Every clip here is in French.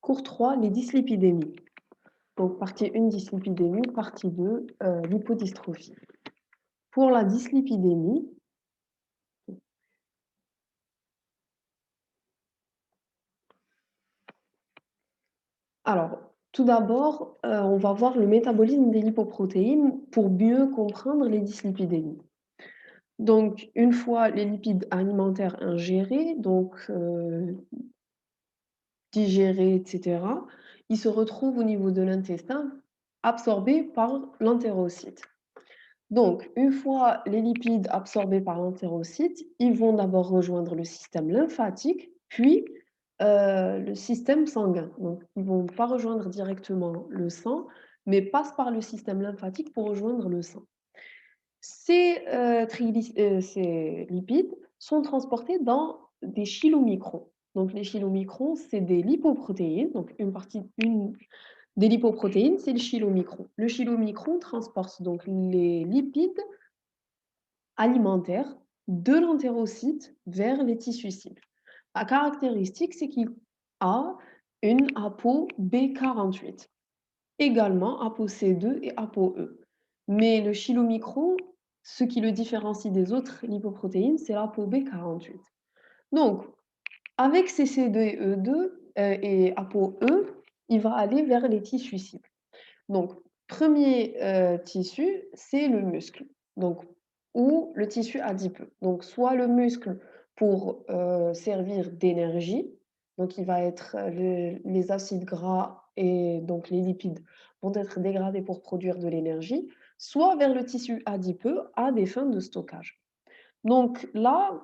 Cours 3, les dyslipidémies. Donc, partie 1, dyslipidémie, partie 2, lipodystrophie. Pour la dyslipidémie, alors, tout d'abord, on va voir le métabolisme des lipoprotéines pour mieux comprendre les dyslipidémies. Donc, une fois les lipides alimentaires ingérés, donc digérés, etc., ils se retrouvent au niveau de l'intestin, absorbés par l'entérocyte. Donc, une fois les lipides absorbés par l'entérocyte, ils vont d'abord rejoindre le système lymphatique, puis le système sanguin. Donc, ils ne vont pas rejoindre directement le sang, mais passent par le système lymphatique pour rejoindre le sang. Ces lipides sont transportés dans des chylomicrons. Donc, les chylomicrons, c'est des lipoprotéines, donc une des lipoprotéines, c'est le chylomicron. Le chylomicron transporte donc les lipides alimentaire de l'entérocyte vers les tissus cibles. La caractéristique, c'est qu'il a une ApoB48, également ApoC2 et ApoE. Mais le chylomicron, ce qui le différencie des autres lipoprotéines, c'est l'ApoB48. Donc, avec ces C2 et E2 et ApoE, il va aller vers les tissus cibles. Donc, premier tissu, c'est le muscle, donc, ou le tissu adipeux. Donc, soit le muscle pour servir d'énergie, donc il va être les acides gras et donc les lipides vont être dégradés pour produire de l'énergie, soit vers le tissu adipeux à des fins de stockage. Donc là,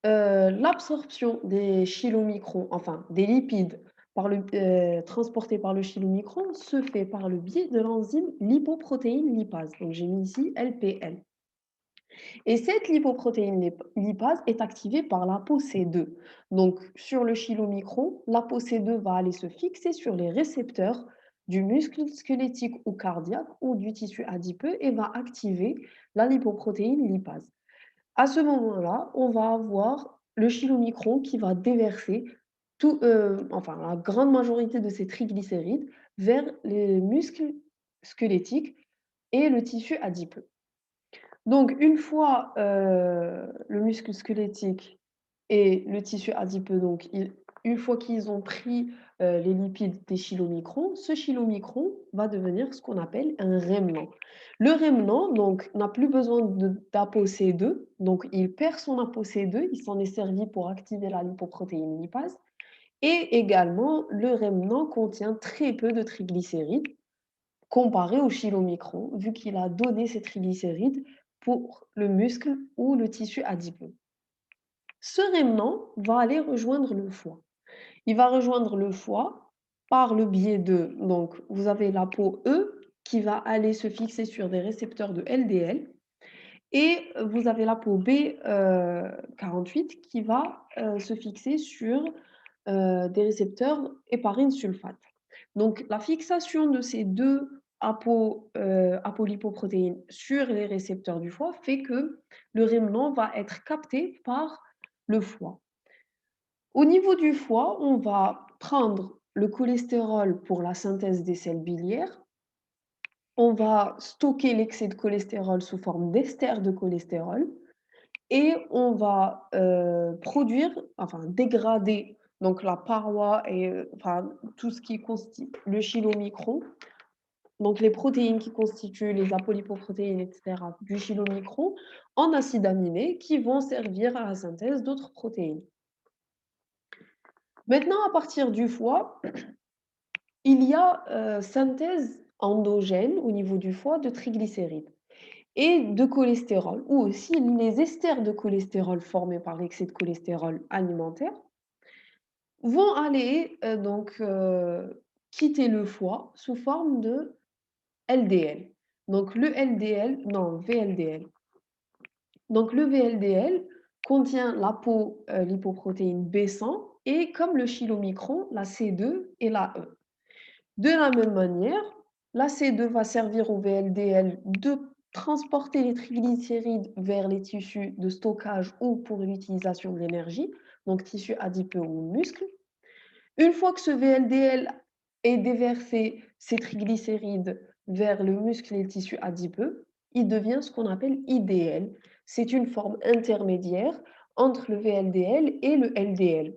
l'absorption des chylomicrons, enfin des lipides transportés par le chylomicron se fait par le biais de l'enzyme lipoprotéine lipase. Donc j'ai mis ici LPL. Et cette lipoprotéine lipase est activée par l'ApoC2. Donc sur le chylomicron, l'ApoC2 va aller se fixer sur les récepteurs du muscle squelettique ou cardiaque ou du tissu adipeux et va activer la lipoprotéine lipase. À ce moment-là, on va avoir le chylomicron qui va déverser enfin la grande majorité de ses triglycérides vers les muscles squelettiques et le tissu adipeux. Donc une fois, le muscle squelettique et le tissu adipeux, donc une fois qu'ils ont pris, les lipides des chylomicrons, ce chylomicron va devenir ce qu'on appelle un remnant. Le remnant, donc, n'a plus besoin d'ApoC2, donc il perd son ApoC2, il s'en est servi pour activer la lipoprotéine lipase et également le remnant contient très peu de triglycérides comparé au chylomicron, vu qu'il a donné ses triglycérides pour le muscle ou le tissu adipeux. Ce remnant va aller rejoindre le foie. Il va rejoindre le foie par le biais de, donc vous avez l'ApoE qui va aller se fixer sur des récepteurs de LDL et vous avez l'ApoB48 qui va se fixer sur des récepteurs héparine sulfate. Donc la fixation de ces deux apolipoprotéines sur les récepteurs du foie fait que le remnant va être capté par le foie. Au niveau du foie, on va prendre le cholestérol pour la synthèse des sels biliaires. On va stocker l'excès de cholestérol sous forme d'ester de cholestérol et on va produire, enfin dégrader donc la paroi et enfin tout ce qui constitue le chylomicron, donc les protéines qui constituent les apolipoprotéines, etc., du chylomicron, en acides aminés qui vont servir à la synthèse d'autres protéines. Maintenant, à partir du foie, il y a synthèse endogène au niveau du foie de triglycérides et de cholestérol, ou aussi les esters de cholestérol formés par l'excès de cholestérol alimentaire vont aller quitter le foie sous forme de LDL. Donc le LDL, non, VLDL. Donc le VLDL contient lipoprotéine B100 et comme le chylomicron, la C2 et la E. De la même manière, la C2 va servir au VLDL de transporter les triglycérides vers les tissus de stockage ou pour l'utilisation de l'énergie, donc tissus adipeux ou muscles. Une fois que ce VLDL est déversé ses triglycérides vers le muscle et le tissu adipeux, il devient ce qu'on appelle IDL. C'est une forme intermédiaire entre le VLDL et le LDL.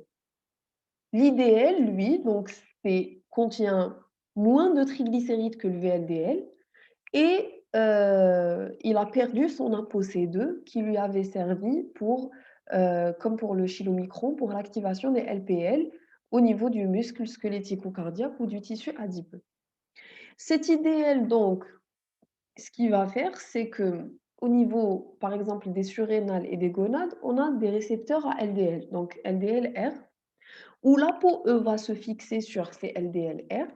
L'IDL, lui, donc, contient moins de triglycérides que le VLDL et il a perdu son ApoC2 qui lui avait servi pour, comme pour le chylomicron, pour l'activation des LPL au niveau du muscle squelettico-cardiaque ou du tissu adipeux. Cet IDL donc, ce qu'il va faire, c'est qu'au niveau, par exemple, des surrénales et des gonades, on a des récepteurs à LDL, donc LDLR, où l'ApoE va se fixer sur ces LDLR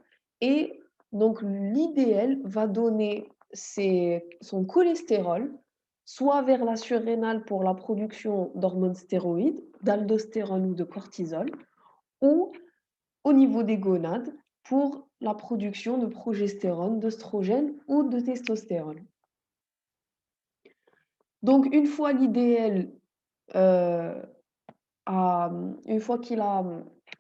et donc l'IDL va donner son cholestérol soit vers la surrénale pour la production d'hormones stéroïdes, d'aldostérone ou de cortisol, ou au niveau des gonades pour la production de progestérone, d'œstrogène ou de testostérone. Donc une fois l'IDL une fois qu'il a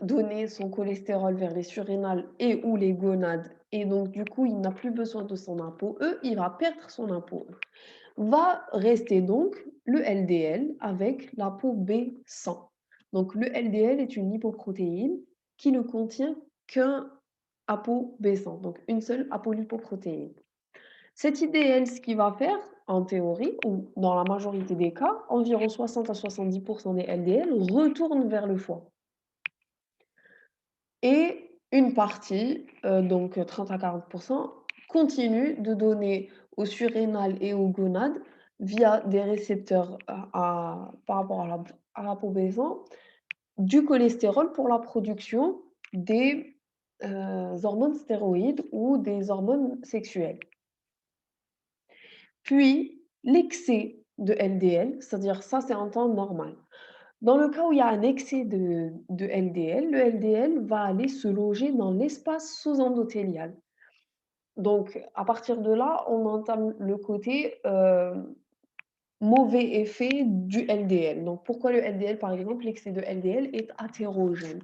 donné son cholestérol vers les surrénales et ou les gonades et donc du coup, il n'a plus besoin de son ApoE, il va perdre son ApoE. Va rester donc le LDL avec l'ApoB100. Donc le LDL est une lipoprotéine qui ne contient qu'un ApoB100, donc une seule apolipoprotéine. Cet IDL, ce qu'il va faire, en théorie, ou dans la majorité des cas, environ 60 à 70 des LDL retournent vers le foie. Et une partie, donc 30 à 40 continue de donner aux surrénales et aux gonades, via des récepteurs par rapport à l'ApoB100, du cholestérol pour la production des hormones stéroïdes ou des hormones sexuelles. Puis, l'excès de LDL, c'est-à-dire ça, c'est en temps normal. Dans le cas où il y a un excès de LDL, le LDL va aller se loger dans l'espace sous-endothélial. Donc, à partir de là, on entame le côté mauvais effet du LDL. Donc, pourquoi le LDL, par exemple, l'excès de LDL est athérogène.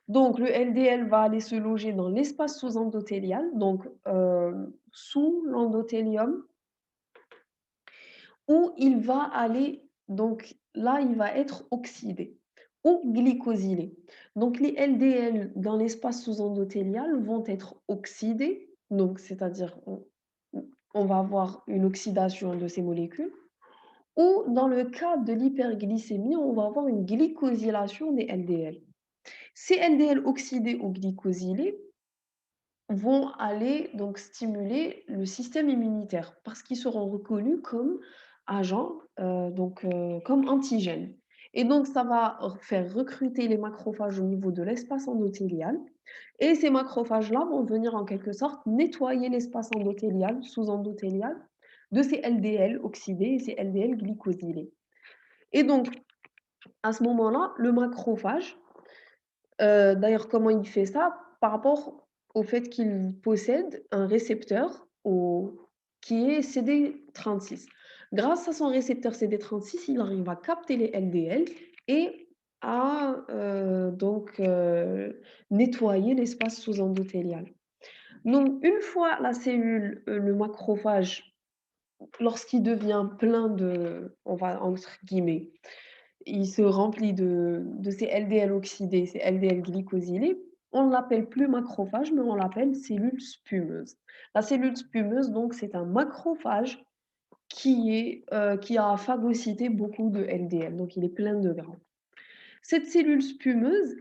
Donc, le LDL va aller se loger dans l'espace sous-endothélial, donc sous l'endothélium, où il va aller, donc là, il va être oxydé ou glycosylé. Donc les LDL dans l'espace sous-endothélial vont être oxydés, donc c'est-à-dire on va avoir une oxydation de ces molécules, ou dans le cas de l'hyperglycémie, on va avoir une glycosylation des LDL. Ces LDL oxydés ou glycosylés vont aller donc stimuler le système immunitaire parce qu'ils seront reconnus comme agents, comme antigènes. Et donc ça va faire recruter les macrophages au niveau de l'espace endothélial et ces macrophages-là vont venir en quelque sorte nettoyer l'espace endothélial, sous-endothélial, de ces LDL oxydés et ces LDL glycosylés. Et donc, à ce moment-là, le macrophage, d'ailleurs, comment il fait ça? Par rapport au fait qu'il possède un récepteur qui est CD36. Grâce à son récepteur CD36, il arrive à capter les LDL et à nettoyer l'espace sous-endothélial. Donc, une fois la cellule, le macrophage, lorsqu'il devient plein de, on va entre guillemets, il se remplit de ces LDL oxydés, ces LDL glycosylés. On ne l'appelle plus macrophage, mais on l'appelle cellule spumeuse. La cellule spumeuse, donc, c'est un macrophage qui a phagocyté beaucoup de LDL, donc il est plein de gras. Cette cellule spumeuse,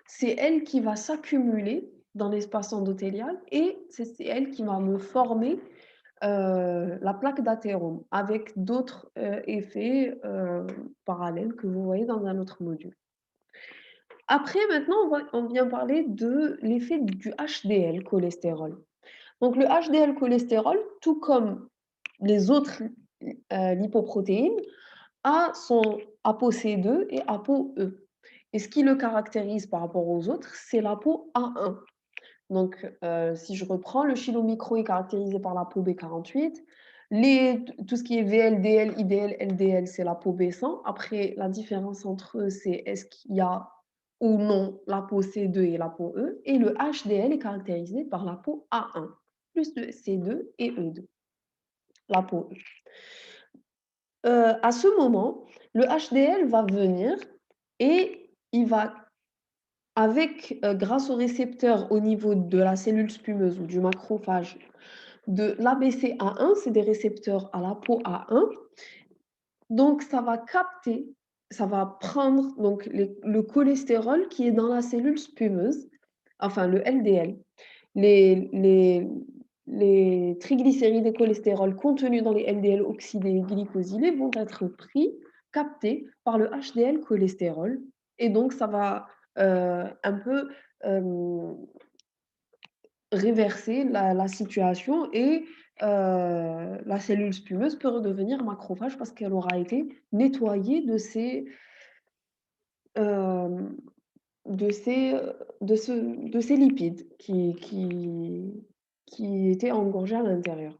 c'est elle qui va s'accumuler dans l'espace endothélial et c'est elle qui va me former la plaque d'athérome avec d'autres effets parallèles que vous voyez dans un autre module. Après, maintenant, on vient parler de l'effet du HDL cholestérol. Donc, le HDL cholestérol, tout comme les autres lipoprotéines, a son ApoC2 et ApoE. Et ce qui le caractérise par rapport aux autres, c'est l'ApoA1. Donc, si je reprends, le chylomicron est caractérisé par l'ApoB48. Tout ce qui est VLDL, IDL, LDL, c'est l'ApoB100. Après, la différence entre eux, c'est est-ce qu'il y a ou non l'ApoC2 et l'ApoE, et le HDL est caractérisé par l'ApoA1, plus de C2 et E2, l'ApoE. À ce moment, le HDL va venir et il va grâce au récepteur au niveau de la cellule spumeuse ou du macrophage de l'ABCA1, c'est des récepteurs à l'ApoA1, donc ça va prendre donc le cholestérol qui est dans la cellule spumeuse, enfin le LDL. Les les les triglycérides et cholestérol contenus dans les LDL oxydés et glycosylés vont être captés par le HDL cholestérol, et donc ça va, un peu, réverser la situation, et la cellule spumeuse peut redevenir macrophage parce qu'elle aura été nettoyée hem, de ces lipides qui étaient engorgés à l'intérieur.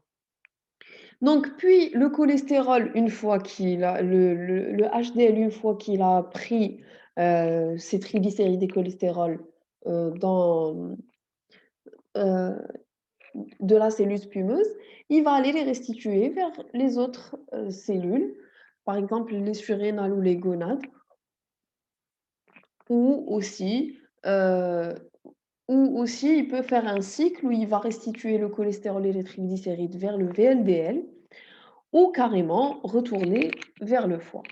Donc puis le cholestérol, une fois qu'il a le HDL, une fois qu'il a pris, ses triglycérides et cholestérol, dans, heu, de la cellule spumeuse, il va aller les restituer vers les autres, cellules, par exemple les surrénales ou les gonades, ou aussi, heu, ou aussi il peut faire un cycle où il va restituer le cholestérol et les triglycérides vers le VLDL, ou carrément retourner vers le foie.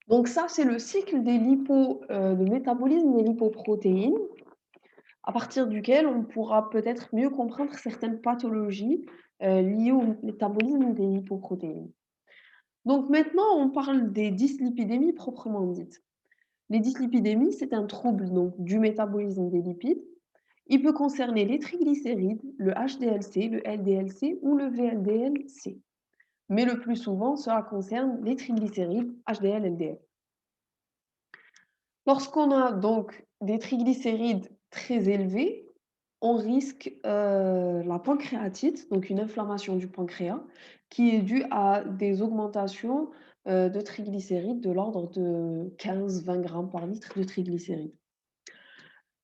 Donc ça, c'est le cycle le métabolisme des lipoprotéines, à partir duquel on pourra peut-être mieux comprendre certaines pathologies, liées au métabolisme des lipoprotéines. Donc maintenant, on parle des dyslipidémies proprement dites. Les dyslipidémies, c'est un trouble donc du métabolisme des lipides. Il peut concerner les triglycérides, le HDLC, le LDLC ou le VLDLC. Mais le plus souvent, cela concerne les triglycérides HDL, LDL. Lorsqu'on a donc des triglycérides très élevés, on risque, la pancréatite, donc une inflammation du pancréas, qui est due à des augmentations, de triglycérides de l'ordre de 15-20 grammes par litre de triglycérides.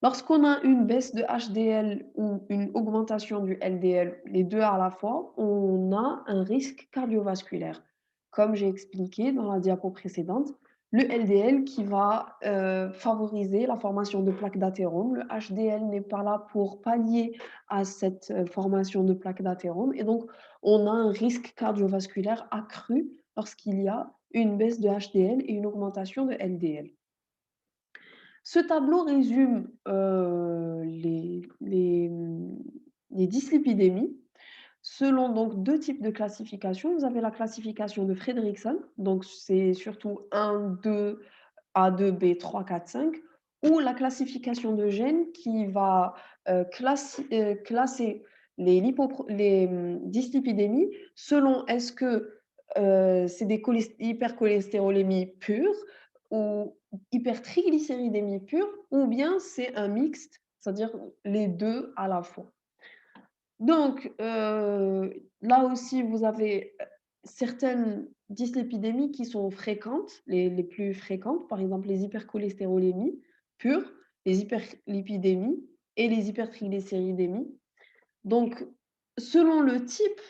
Lorsqu'on a une baisse de HDL ou une augmentation du LDL, les 2 à la fois, on a un risque cardiovasculaire. Comme j'ai expliqué dans la diapo précédente, le LDL qui va, favoriser la formation de plaques d'athérome. Le HDL n'est pas là pour pallier à cette, formation de plaques d'athérome, et donc on a un risque cardiovasculaire accru lorsqu'il y a une baisse de HDL et une augmentation de LDL. Ce tableau résume, les dyslipidémies selon donc 2 types de classification. Vous avez la classification de Fredrickson, donc c'est surtout 1, 2, A2, B, 3, 4, 5, ou la classification de Gene qui va, classer dyslipidémies selon est-ce que, c'est des hypercholestérolémies pures ou hypertriglycéridémie pure, ou bien c'est un mixte, c'est-à-dire les 2 à la fois. Donc, là aussi, vous avez, certaines dyslipidémies qui sont fréquentes, les plus fréquentes, par exemple les hypercholestérolémies pures, les hyperlipidémies et les hypertriglycéridémies. Donc, selon le type,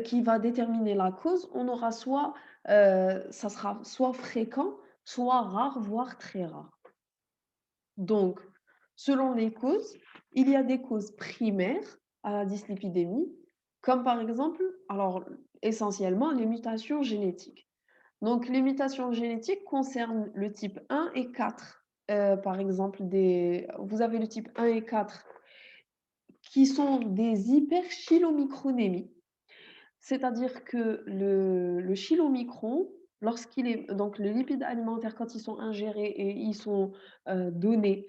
qui va déterminer la cause, on aura soit, ça sera soit fréquent, soit rare, voire très rare. Donc, selon les causes, il y a des causes primaires à la dyslipidémie, comme par exemple, alors essentiellement les mutations génétiques. Donc, les mutations génétiques concernent le type 1 et 4. Par exemple, vous avez le type 1 et 4 qui sont des hyperchylomicronémies. C'est-à-dire que le chylomicron, lorsqu'il est donc les lipides alimentaires, quand ils sont ingérés et ils sont, donnés,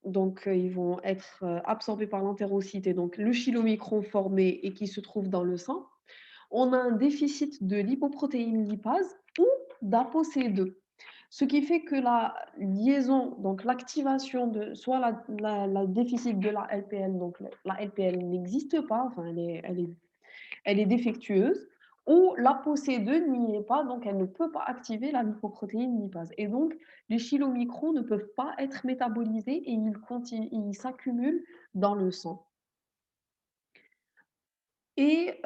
donc ils vont être, absorbés par l'entérocite, et donc le chylomicron formé et qui se trouve dans le sang, on a un déficit de lipoprotéine lipase ou d'ApoC2. Ce qui fait que la liaison, donc l'activation de soit la déficit de la LPL, donc la LPL n'existe pas, enfin elle est défectueuse, ou l'ApoC2 n'y est pas, donc elle ne peut pas activer la lipoprotéine lipase et donc les chylomicrons ne peuvent pas être métabolisés et ils s'accumulent dans le sang. Et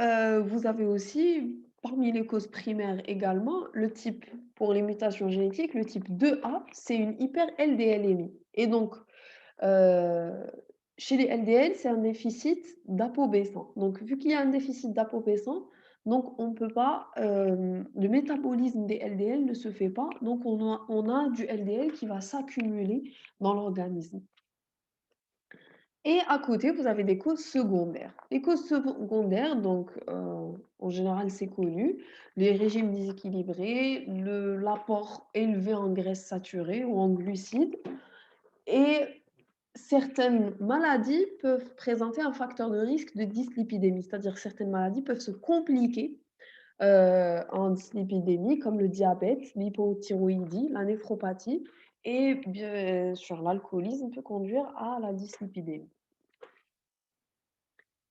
vous avez aussi, parmi les causes primaires également, le type pour les mutations génétiques, le type 2A, c'est une hyper-LDLémie et donc heu, chez les LDL, c'est un déficit d'ApoB100. Donc vu qu'il y a un déficit d'ApoB100, donc on ne peut pas, le métabolisme des LDL ne se fait pas, donc on a du LDL qui va s'accumuler dans l'organisme. Et à côté, vous avez des causes secondaires. Les causes secondaires, donc en général, c'est connu, les régimes déséquilibrés, l'apport élevé en graisses saturées ou en glucides et certaines maladies peuvent présenter un facteur de risque de dyslipidémie, c'est-à-dire certaines maladies peuvent se compliquer, en dyslipidémie comme le diabète, l'hypothyroïdie, la néphropathie et bien sûr l'alcoolisme peut conduire à la dyslipidémie.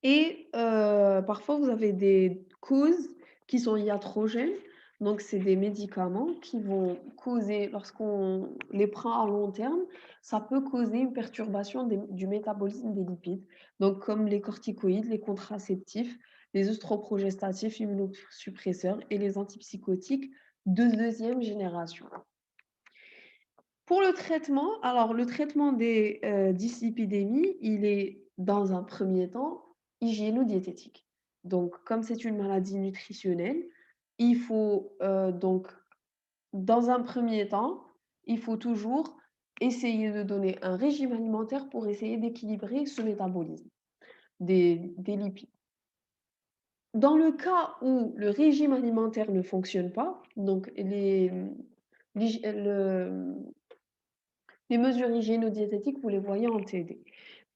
Et parfois, vous avez des causes qui sont iatrogènes, donc c'est des médicaments qui vont causer lorsqu'on les prend à long terme, ça peut causer une perturbation du métabolisme des lipides, donc comme les corticoïdes, les contraceptifs, les œstroprogestatifs immunosuppresseurs et les antipsychotiques de deuxième génération. Pour le traitement, alors le traitement des, dyslipidémies, il est dans un premier temps hygiéno-diététique. Donc comme c'est une maladie nutritionnelle, il faut, donc dans un premier temps, il faut toujours essayer de donner un régime alimentaire pour essayer d'équilibrer ce métabolisme des lipides. Dans le cas où le régime alimentaire ne fonctionne pas, donc les mesures hygiéno-diététiques, vous les voyez en TD.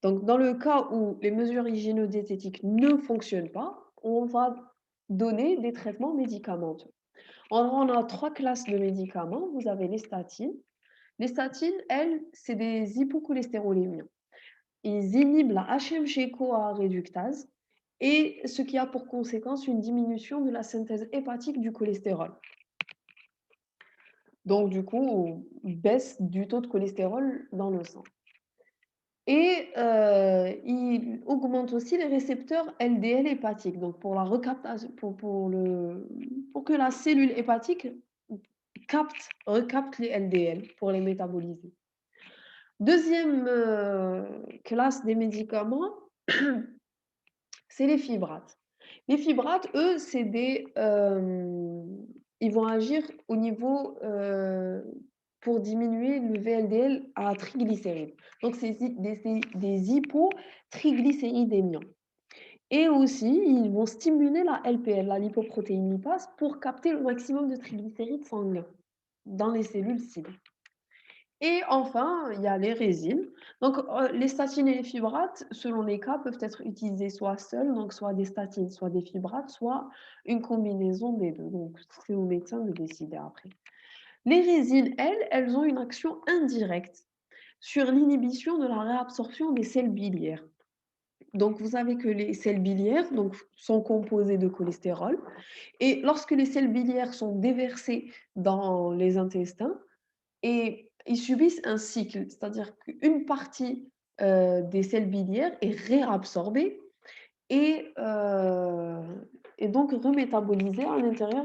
Donc, dans le cas où les mesures hygiéno-diététiques ne fonctionnent pas, on va donner des traitements médicamenteux. On a 3 classes de médicaments. Vous avez les statines. Les statines, elles, c'est des hypocholestérolémiens. Ils inhibent la HMG-CoA réductase et ce qui a pour conséquence une diminution de la synthèse hépatique du cholestérol. Donc, du coup, baisse du taux de cholestérol dans le sang. Et il augmente aussi les récepteurs LDL hépatiques, donc pour la recaptation pour que la cellule hépatique recapte les LDL pour les métaboliser. Deuxième classe des médicaments, c'est les fibrates. Les fibrates, eux, ils vont agir au niveau, pour diminuer le VLDL à triglycérides. Donc c'est des hypotriglycéridémiants et aussi, ils vont stimuler la LPL, la lipoprotéine lipase, pour capter le maximum de triglycérides sanguins dans les cellules cibles. Et enfin, il y a les résines. Donc, les statines et les fibrates, selon les cas, peuvent être utilisés soit seuls, donc soit des statines, soit des fibrates, soit une combinaison des 2. Donc, c'est au médecin de décider après. Les résines, elles ont une action indirecte sur l'inhibition de la réabsorption des sels biliaires. Donc, vous savez que les sels biliaires donc, sont composés de cholestérol et lorsque les sels biliaires sont déversés dans les intestins, et ils subissent un cycle, c'est-à-dire qu'une partie, des sels biliaires est réabsorbée et donc remétabolisée à l'intérieur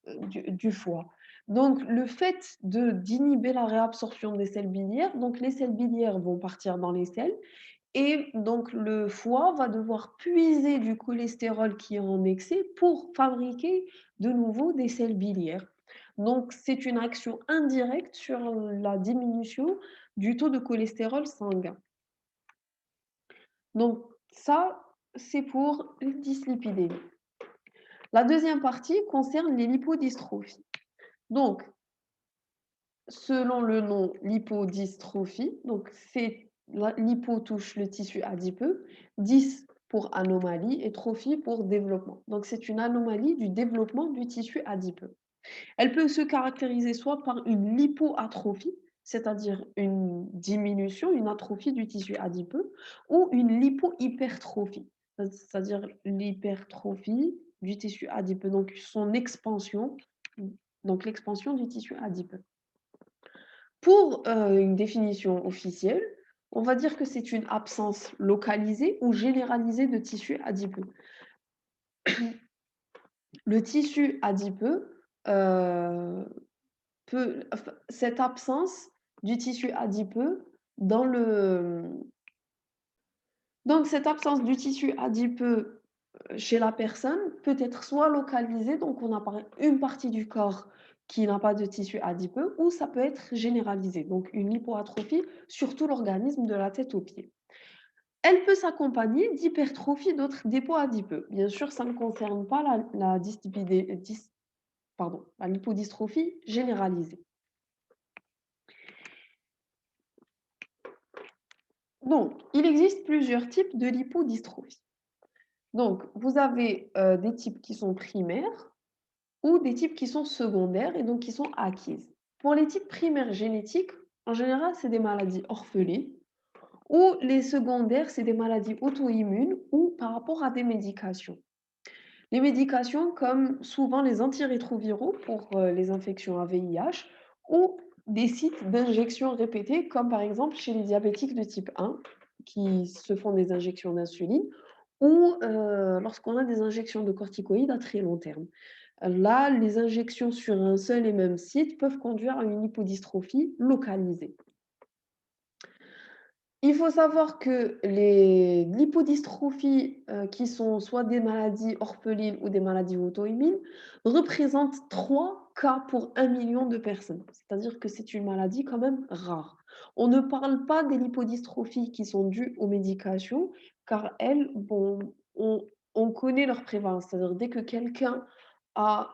du foie. Donc le fait d'inhiber la réabsorption des sels biliaires, donc les sels biliaires vont partir dans les selles et donc le foie va devoir puiser du cholestérol qui est en excès pour fabriquer de nouveau des sels biliaires. Donc c'est une action indirecte sur la diminution du taux de cholestérol sanguin. Donc ça, c'est pour les dyslipidémies. La deuxième partie concerne les lipodystrophies. Donc, selon le nom lipodystrophie, donc c'est l'hypo touche le tissu adipeux, 10 pour anomalie et trophie pour développement. Donc c'est une anomalie du développement du tissu adipeux. Elle peut se caractériser soit par une lipoatrophie, c'est-à-dire une diminution, une atrophie du tissu adipeux, ou une lipohypertrophie, c'est-à-dire l'hypertrophie du tissu adipeux, donc son expansion, donc l'expansion du tissu adipeux. Pour, une définition officielle, on va dire que c'est une absence localisée ou généralisée de tissu adipeux. Le tissu adipeux, cette absence du tissu adipeux dans le donc cette absence du tissu adipeux, chez la personne peut être soit localisée, donc on a une partie du corps qui n'a pas de tissu adipeux, ou ça peut être généralisé, donc une lipoatrophie sur tout l'organisme de la tête aux pieds. Elle peut s'accompagner d'hypertrophie d'autres dépôts adipeux. Bien sûr, ça ne concerne pas la lipodystrophie généralisée. Donc, il existe plusieurs types de lipodystrophie. Donc, vous avez des types qui sont primaires ou des types qui sont secondaires et donc qui sont acquises. Pour les types primaires génétiques, en général, c'est des maladies orphelines ou les secondaires, c'est des maladies auto-immunes ou par rapport à des médications. Les médications comme souvent les antirétroviraux pour les infections à VIH ou des sites d'injection répétées comme par exemple chez les diabétiques de type 1 qui se font des injections d'insuline ou lorsqu'on a des injections de corticoïdes à très long terme. Là, les injections sur un seul et même site peuvent conduire à une lipodystrophie localisée. Il faut savoir que les lipodystrophies, qui sont soit des maladies orphelines ou des maladies auto-immunes, représentent 3 cas pour 1 million de personnes. C'est-à-dire que c'est une maladie quand même rare. On ne parle pas des lipodystrophies qui sont dues aux médications, car elles, bon, on connaît leur prévalence. C'est-à-dire dès que quelqu'un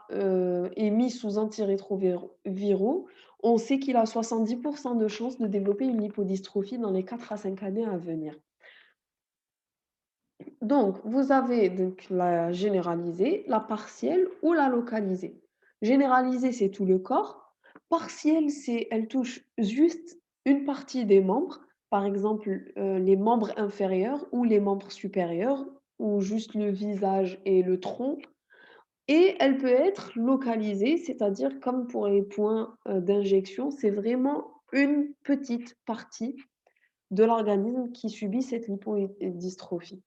est mis sous antirétroviraux, on sait qu'il a 70 de chances de développer une lipodystrophie dans les 4 à 5 années à venir. Donc, vous avez donc la généralisée, la partielle ou la localisée. Généralisée, c'est tout le corps. Partielle, c'est elle touche juste une partie des membres, par exemple, les membres inférieurs ou les membres supérieurs ou juste le visage et le tronc. Et elle peut être localisée, c'est-à-dire comme pour les points, d'injection, c'est vraiment une petite partie de l'organisme qui subit cette lipodystrophie.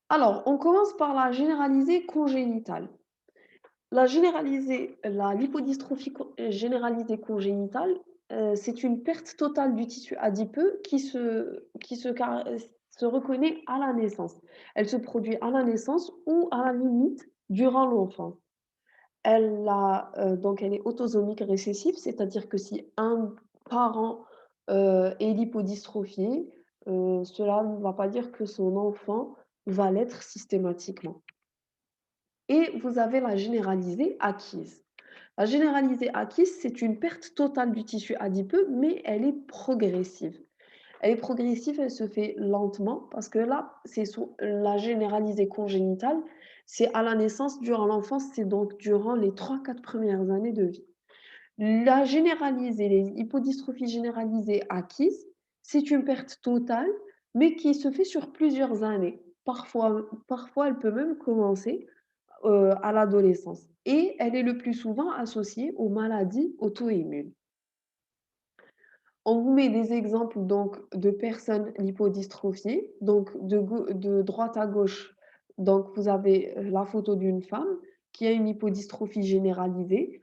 Alors, on commence par la généralisée congénitale. La lipodystrophie généralisée congénitale, c'est une perte totale du tissu adipeux qui se reconnaît à la naissance. Elle se produit à la naissance ou à la limite durant l'enfance. Elle est autosomique récessive, c'est-à-dire que si un parent, est lipodystrophié, cela ne va pas dire que son enfant va l'être systématiquement. Et vous avez la généralisée acquise. La généralisée acquise, c'est une perte totale du tissu adipeux, mais elle est progressive. Elle est progressive, elle se fait lentement parce que là, c'est la généralisée congénitale, c'est à la naissance, durant l'enfance, c'est donc durant les 3-4 premières années de vie. La généralisée, les hypodystrophies généralisées acquises, c'est une perte totale, mais qui se fait sur plusieurs années. Parfois elle peut même commencer à l'adolescence et elle est le plus souvent associée aux maladies auto-immunes. On vous met des exemples donc de personnes lipodystrophiées, donc de droite à gauche. Donc vous avez, la photo d'une femme qui a une lipodystrophie généralisée.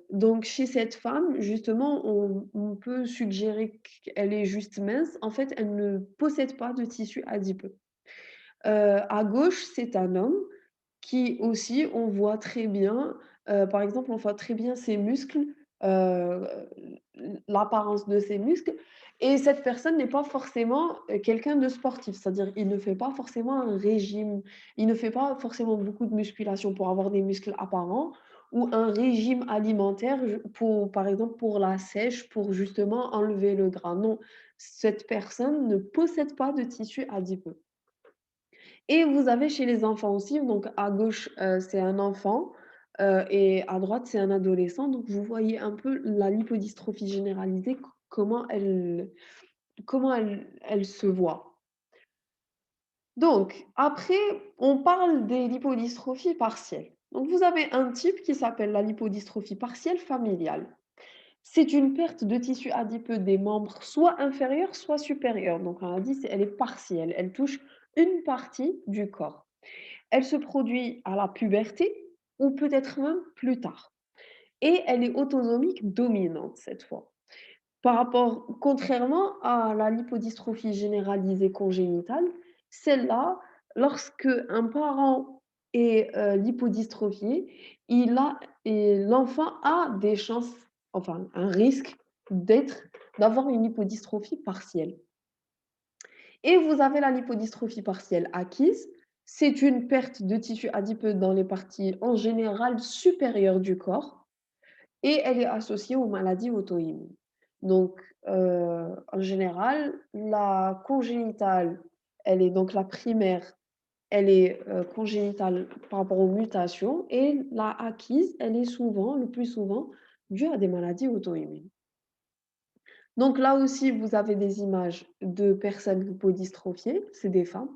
Donc chez cette femme, justement, on peut suggérer qu'elle est juste mince. En fait, elle ne possède pas de tissu adipeux. À gauche, c'est un homme qui aussi, on voit très bien, par exemple, on voit très bien ses muscles, heu, l'apparence de ses muscles et cette personne n'est pas forcément, quelqu'un de sportif. C'est-à-dire, il ne fait pas forcément un régime, il ne fait pas forcément beaucoup de musculation pour avoir des muscles apparents ou un régime alimentaire par exemple, pour la sèche, pour justement enlever le gras. Non, cette personne ne possède pas de tissu adipeux. Et vous avez chez les enfants aussi, donc à gauche, c'est un enfant, et à droite, c'est un adolescent. Donc vous voyez un peu la lipodystrophie généralisée, comment elle se voit. Donc, après, on parle des lipodystrophies partielles. Donc, vous avez un type qui s'appelle la lipodystrophie partielle familiale. C'est une perte de tissu adipeux des membres soit inférieurs, soit supérieurs. Donc, on a dit, elle est partielle. Elle touche une partie du corps. Elle se produit à la puberté ou peut-être même plus tard. Et elle est autosomique dominante cette fois. Contrairement à la lipodystrophie généralisée congénitale, celle-là, lorsque un parent est, lipodystrophié, il a et l'enfant a des chances, enfin un risque d'être d'avoir une lipodystrophie partielle. Et vous avez la lipodystrophie partielle acquise. C'est une perte de tissu adipeux dans les parties en général supérieures du corps et elle est associée aux maladies auto-immunes. Donc, en général, la congénitale, elle est donc la primaire, elle est, congénitale par rapport aux mutations et la acquise, elle est souvent, le plus souvent, due à des maladies auto-immunes. Donc là aussi, vous avez des images de personnes lipodystrophiées, c'est des femmes.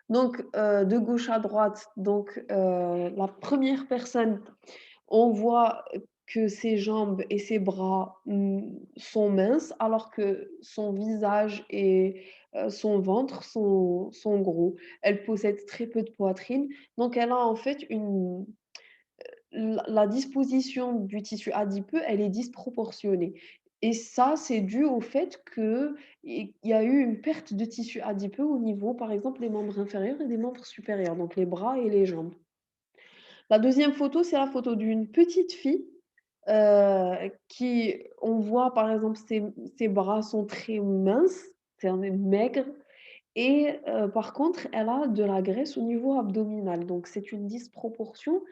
Donc, de gauche à droite, donc, la première personne, on voit que ses jambes et ses bras, sont minces, alors que son visage et son ventre sont gros. Elle possède très peu de poitrine, donc elle a en fait une la disposition du tissu adipeux, elle est disproportionnée et ça, c'est dû au fait qu'il y a eu une perte de tissu adipeux au niveau, par exemple, des membres inférieurs et des membres supérieurs, donc les bras et les jambes. La deuxième photo, c'est la photo d'une petite fille, qui on voit par exemple ses bras sont très minces, c'est un maigre et par contre, elle a de la graisse au niveau abdominal. Donc c'est une disproportion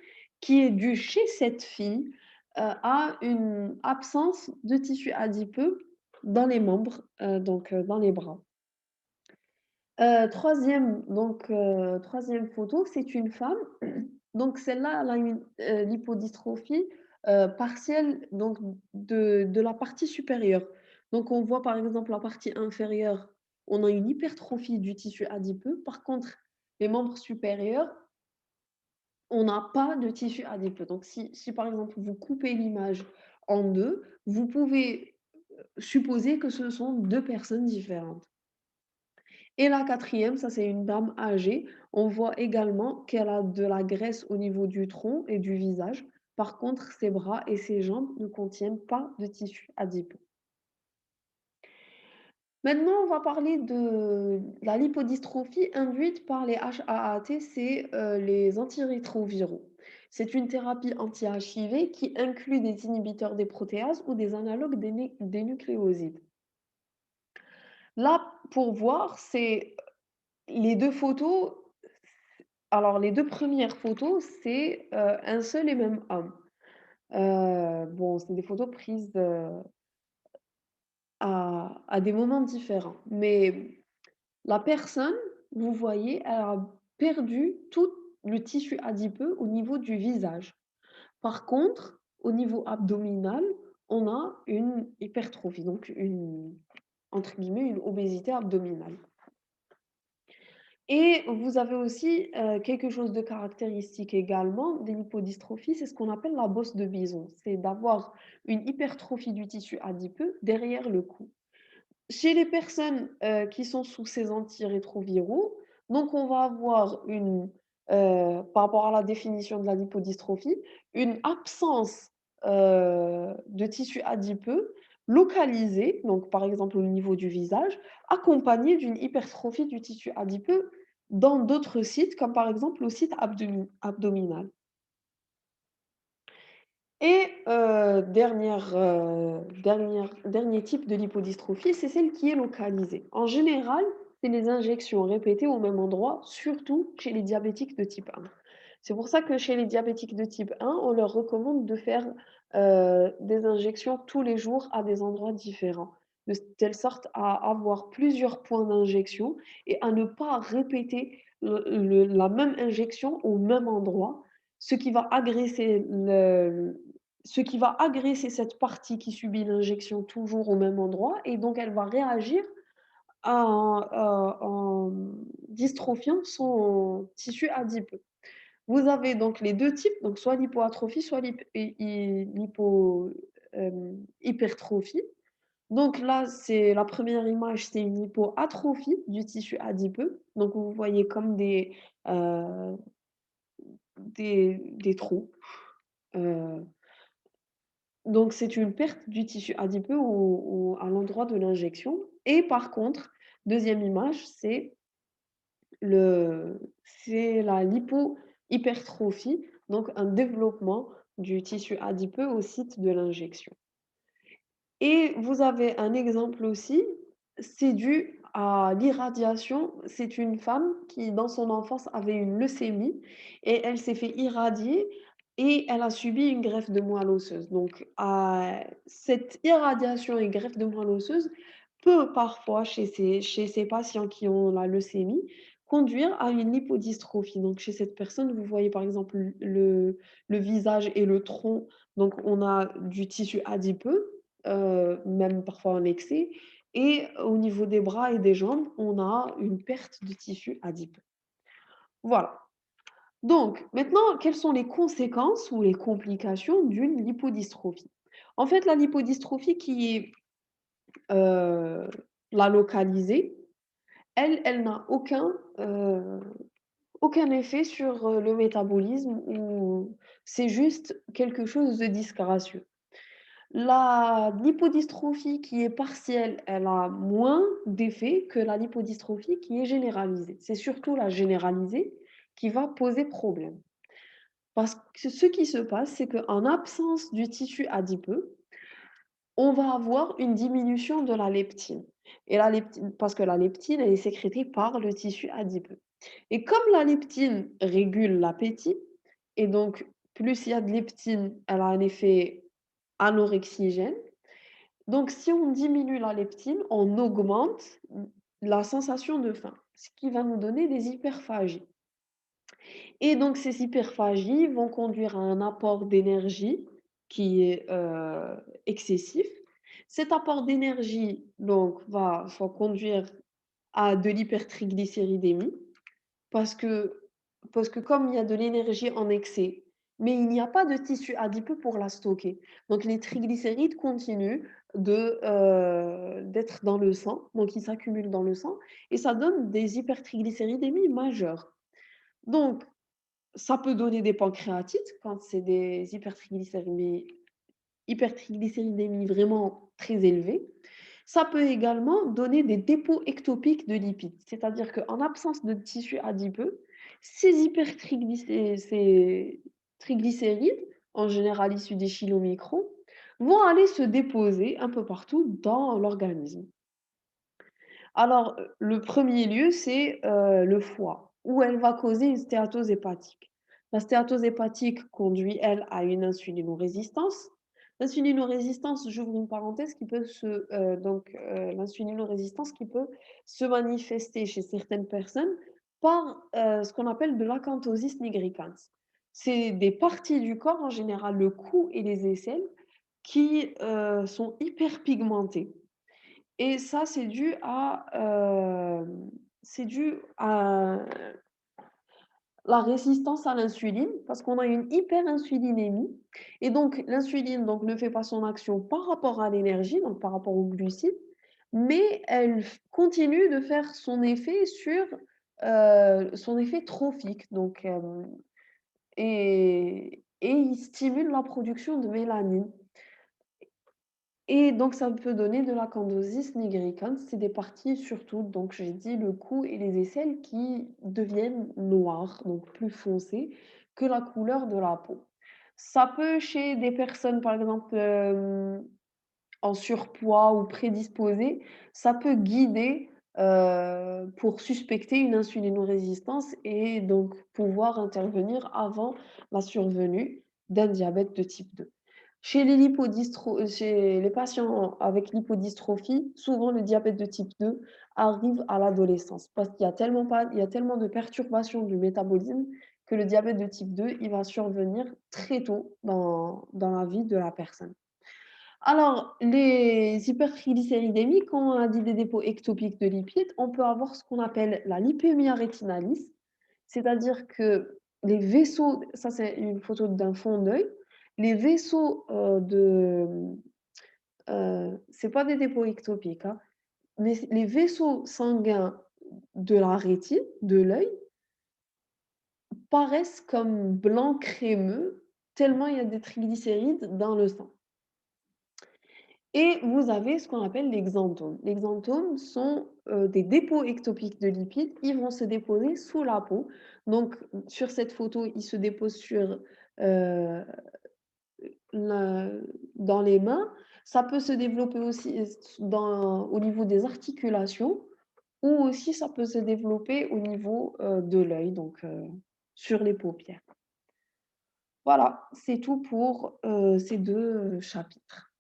qui est due chez cette fille, à une absence de tissu adipeux dans les membres, dans les bras. 3e photo, c'est une femme. Donc celle-là, elle a une, lipodystrophie, partielle donc de la partie supérieure. Donc on voit par exemple la partie inférieure, on a une hypertrophie du tissu adipeux. Par contre, les membres supérieurs, on n'a pas de tissu adipeux. Donc si par exemple vous coupez l'image en 2, vous pouvez, supposer que ce sont 2 personnes différentes. Et la quatrième, ça c'est une dame âgée. On voit également qu'elle a de la graisse au niveau du tronc et du visage. Par contre, ses bras et ses jambes ne contiennent pas de tissu adipeux. Maintenant, on va parler de la lipodystrophie induite par les HAAT, c'est les antirétroviraux. C'est une thérapie anti-HIV qui inclut des inhibiteurs des protéases ou des analogues des nucléosides. Là, pour voir, c'est les 2 photos. Alors les 2 premières photos, c'est, un seul et même homme. Bon, c'est des photos prises, à des moments différents. Mais la personne, vous voyez, elle a perdu tout le tissu adipeux au niveau du visage. Par contre, au niveau abdominal, on a une hypertrophie, donc une entre guillemets, «une obésité abdominale». Et vous avez aussi, quelque chose de caractéristique également des lipodystrophies, c'est ce qu'on appelle la bosse de bison. C'est d'avoir une hypertrophie du tissu adipeux derrière le cou. Chez les personnes, qui sont sous ces antirétroviraux, donc on va avoir par rapport à la définition de la lipodystrophie, une absence, de tissu adipeux localisé, donc par exemple au niveau du visage, accompagnée d'une hypertrophie du tissu adipeux dans d'autres sites, comme par exemple au site abdominal. Et dernier type de lipodystrophie, c'est celle qui est localisée. En général, c'est les injections répétées au même endroit, surtout chez les diabétiques de type 1. C'est pour ça que chez les diabétiques de type 1, on leur recommande de faire, des injections tous les jours à des endroits différents, de telle sorte à avoir plusieurs points d'injection et à ne pas répéter la même injection au même endroit, ce qui va agresser cette partie qui subit l'injection toujours au même endroit et donc elle va réagir en dystrophiant son tissu adipeux. Vous avez donc les 2 types, donc soit l'hypoatrophie, soit hypertrophie. Donc là, c'est la première image, c'est une hypoatrophie du tissu adipeux. Donc vous voyez comme heu, des trous, heu, donc c'est une perte du tissu adipeux à l'endroit de l'injection et par contre, deuxième image, c'est la lipohypertrophie, donc un développement du tissu adipeux au site de l'injection. Et vous avez un exemple aussi, c'est dû à l'irradiation. C'est une femme qui, dans son enfance, avait une leucémie et elle s'est fait irradier et elle a subi une greffe de moelle osseuse. Donc, cette irradiation et greffe de moelle osseuse peut parfois, chez ces patients qui ont la leucémie, conduire à une lipodystrophie. Donc, chez cette personne, vous voyez par exemple le visage et le tronc. Donc, on a du tissu adipeux même parfois en excès et au niveau des bras et des jambes, on a une perte de tissu adipeux. Voilà. Donc maintenant, quelles sont les conséquences ou les complications d'une lipodystrophie? En fait, la lipodystrophie qui est, heu, la localisée, elle n'a aucun effet sur, le métabolisme ou c'est juste quelque chose de disgracieux. La lipodystrophie qui est partielle, elle a moins d'effet que la lipodystrophie qui est généralisée. C'est surtout la généralisée qui va poser problème. Parce que ce qui se passe, c'est qu'en absence du tissu adipeux, on va avoir une diminution de la leptine. Et la leptine, parce que la leptine, elle est sécrétée par le tissu adipeux. Et comme la leptine régule l'appétit, et donc plus il y a de leptine, elle a un effet anorexigène. Donc si on diminue la leptine, on augmente la sensation de faim, ce qui va nous donner des hyperphagies. Et donc ces hyperphagies vont conduire à un apport d'énergie qui est, excessif. Cet apport d'énergie donc va conduire à de l'hypertriglycéridémie parce que parce que comme il y a de l'énergie en excès, mais il n'y a pas de tissu adipeux pour la stocker. Donc les triglycérides continuent d'être dans le sang, donc ils s'accumulent dans le sang et ça donne des hypertriglycéridémies majeures. Donc ça peut donner des pancréatites quand c'est des hypertriglycéridémies vraiment très élevées. Ça peut également donner des dépôts ectopiques de lipides, c'est-à-dire qu'en absence de tissu adipeux, ces triglycérides, en général issus des chylomicrons, vont aller se déposer un peu partout dans l'organisme. Alors, le premier lieu, c'est, le foie, où elle va causer une stéatose hépatique. La stéatose hépatique conduit, elle, à une insulinorésistance. L'insulinorésistance, j'ouvre une parenthèse, l'insulinorésistance qui peut se manifester chez certaines personnes par, ce qu'on appelle de l'acanthosis nigricans. C'est des parties du corps, en général le cou et les aisselles, qui, sont hyperpigmentées. Et ça, c'est dû à la résistance à l'insuline, parce qu'on a une hyperinsulinémie et donc l'insuline donc ne fait pas son action par rapport à l'énergie, donc par rapport aux glucides, mais elle continue de faire son effet trophique et il stimule la production de mélanine. Et donc ça peut donner de la candosis nigricans. C'est des parties surtout, donc j'ai dit le cou et les aisselles qui deviennent noires, donc plus foncées que la couleur de la peau. Ça peut chez des personnes, par exemple, en surpoids ou prédisposées, ça peut guider, pour suspecter une insulinorésistance et donc pouvoir intervenir avant la survenue d'un diabète de type 2. Chez les patients avec lipodystrophie, souvent le diabète de type 2 arrive à l'adolescence parce qu'il y a tellement de perturbations du métabolisme que le diabète de type 2, il va survenir très tôt dans la vie de la personne. Alors, les hypertriglycéridémies, quand on a dit des dépôts ectopiques de lipides, on peut avoir ce qu'on appelle la lipémia rétinalis, c'est-à-dire que les vaisseaux, ça c'est une photo d'un fond d'œil, les vaisseaux c'est pas des dépôts ectopiques, hein, mais les vaisseaux sanguins de la rétine, de l'œil, paraissent comme blanc crémeux, tellement il y a des triglycérides dans le sang. Et vous avez ce qu'on appelle les xanthomes. Les xanthomes sont, des dépôts ectopiques de lipides. Ils vont se déposer sous la peau. Donc sur cette photo, ils se déposent sur, heu, la dans les mains. Ça peut se développer aussi au niveau des articulations ou aussi ça peut se développer au niveau, de l'œil, donc sur les paupières. Voilà, c'est tout pour, ces 2 chapitres.